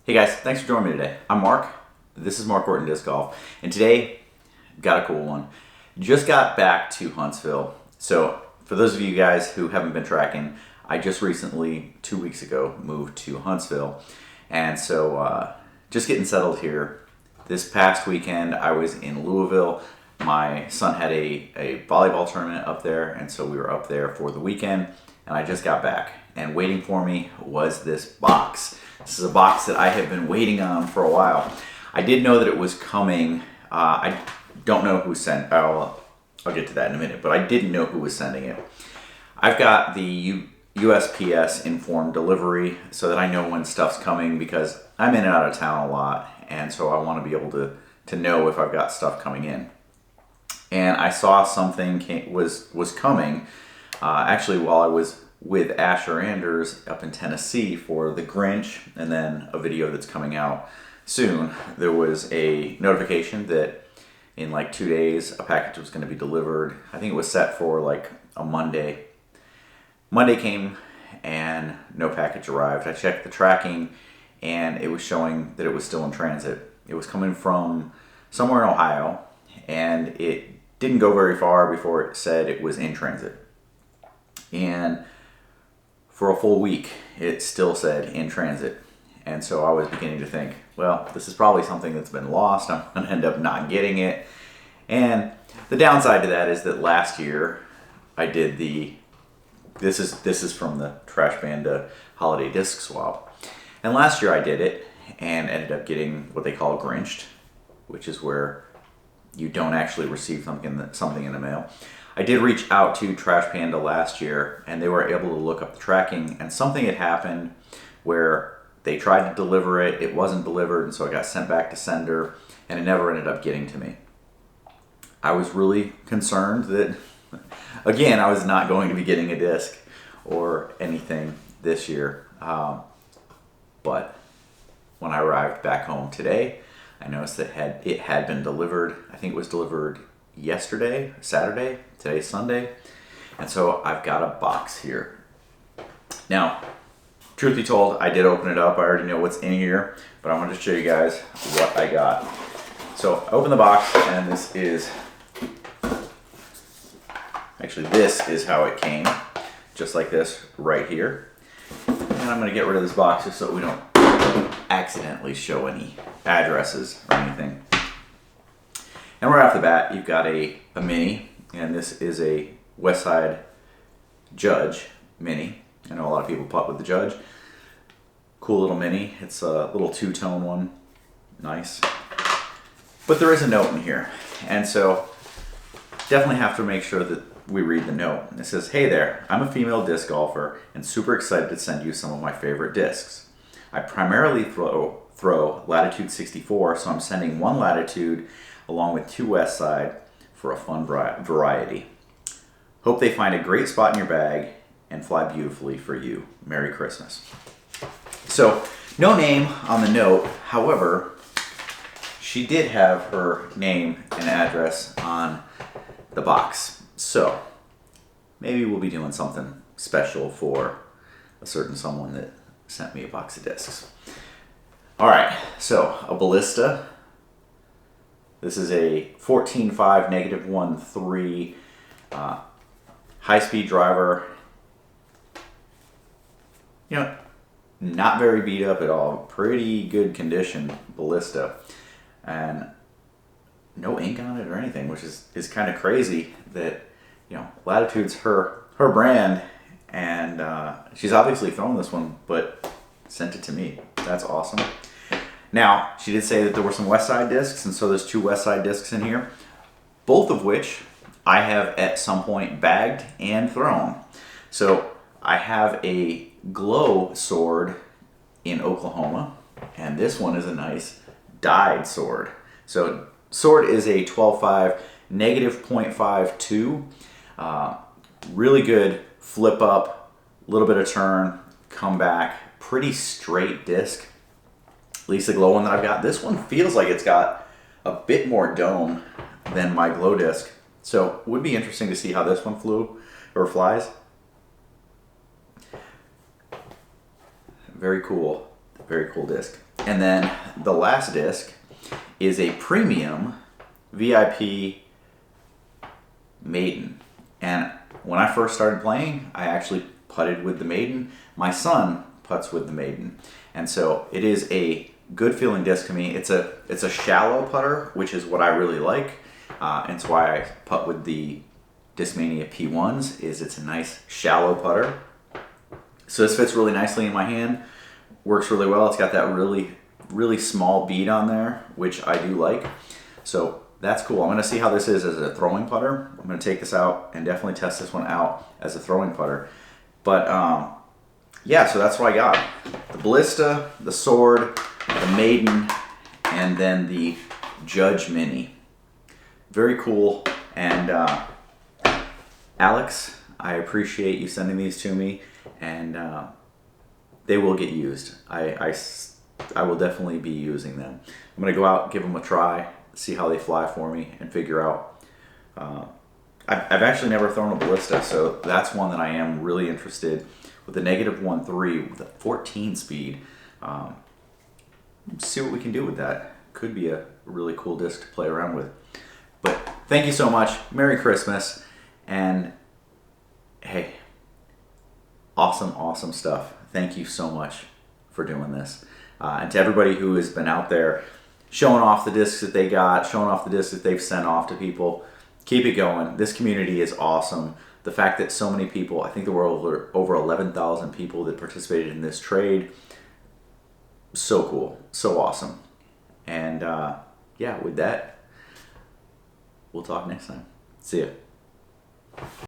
Hey guys, thanks for joining me today. I'm Mark. This is Mark Orton Disc Golf, and today got a cool one. Just got back to Huntsville. So for those of you guys who haven't been tracking, I just recently, 2 weeks ago, moved to Huntsville, and so just getting settled here. This past weekend, I was in Louisville. My son had a volleyball tournament up there, and so we were up there for the weekend, and I just got back. And waiting for me was this box. This is a box that I have been waiting on for a while. I did know that it was coming. I don't know who sent. I'll get to that in a minute, but I didn't know who was sending it. I've got the USPS informed delivery so that I know when stuff's coming, because I'm in and out of town a lot, and so I want to be able to know if I've got stuff coming in. And I saw something was coming actually while I was with Asher Anders up in Tennessee for the Grinch, and then a video that's coming out soon. There was a notification that in like 2 days a package was going to be delivered. I think it was set for like a Monday. Monday came and no package arrived. I checked the tracking and it was showing that it was still in transit. It was coming from somewhere in Ohio, and it didn't go very far before it said it was in transit. And for a full week, it still said in transit. And so I was beginning to think, well, this is probably something that's been lost. I'm going to end up not getting it. And the downside to that is that last year I did this is from the Panda holiday disc swap. And last year I did it and ended up getting what they call grinched, which is where you don't actually receive something in the mail. I did reach out to Panda last year, and they were able to look up the tracking, and something had happened where they tried to deliver it, it wasn't delivered, and so it got sent back to sender, and it never ended up getting to me. I was really concerned that, again, I was not going to be getting a disc or anything this year. But when I arrived back home today, I noticed that it had been delivered. I think it was delivered yesterday, Saturday, today's Sunday, and so I've got a box here. Now, truth be told, I did open it up. I already know what's in here, but I wanted to show you guys what I got. So I opened the box, and this is how it came, just like this right here. And I'm going to get rid of this box just so we don't accidentally show any addresses or anything. And right off the bat, you've got a mini, and this is a Westside Judge mini. I know a lot of people putt with the Judge. Cool little mini. It's a little two-tone one. Nice. But there is a note in here, and so definitely have to make sure that we read the note. It says, "Hey there, I'm a female disc golfer and super excited to send you some of my favorite discs. I primarily throw Latitude 64, so I'm sending one Latitude along with 2 Westside for a fun variety. Hope they find a great spot in your bag and fly beautifully for you. Merry Christmas." So, no name on the note. However, she did have her name and address on the box. So, maybe we'll be doing something special for a certain someone that sent me a box of discs. All right, so a Ballista. This is a 14.5 -1.3 high-speed driver. You know, not very beat up at all. Pretty good condition Ballista, and no ink on it or anything, which is kind of crazy. That, you know, Latitude's her brand, and she's obviously thrown this one, but sent it to me. That's awesome. Now, she did say that there were some Westside discs, and so there's 2 Westside discs in here, both of which I have at some point bagged and thrown. So I have a glow sword in Oklahoma, and this one is a nice dyed sword. So sword is a 12.5 -0.52. Really good flip up, a little bit of turn, come back, pretty straight disc. At least the glow one that I've got. This one feels like it's got a bit more dome than my glow disc. So it would be interesting to see how this one flies. Very cool disc. And then the last disc is a premium VIP maiden. And when I first started playing, I actually putted with the maiden. My son putts with the maiden. And so it is a good feeling disc to me. It's a shallow putter, which is what I really like. And it's why I putt with the Discmania P1s, is it's a nice shallow putter. So this fits really nicely in my hand. Works really well. It's got that really small bead on there, which I do like. So that's cool. I'm going to see how this is as a throwing putter. I'm going to take this out and definitely test this one out as a throwing putter. But yeah, so that's what I got. The Ballista, the Sword, the Maiden, and then the Judge Mini. Very cool. And Alex, I appreciate you sending these to me, and they will get used. I will definitely be using them. I'm going to go out, give them a try, see how they fly for me, and figure out. I've actually never thrown a Ballista, so that's one that I am really interested with the -1.3 with a 14 speed. See what we can do with that. Could be a really cool disc to play around with. But thank you so much. Merry Christmas. And hey, awesome stuff. Thank you so much for doing this. And to everybody who has been out there showing off the discs that they got, showing off the discs that they've sent off to people, keep it going. This community is awesome. The fact that so many people, I think there were over 11,000 people that participated in this trade. So cool, so awesome. And yeah, with that, we'll talk next time. See ya.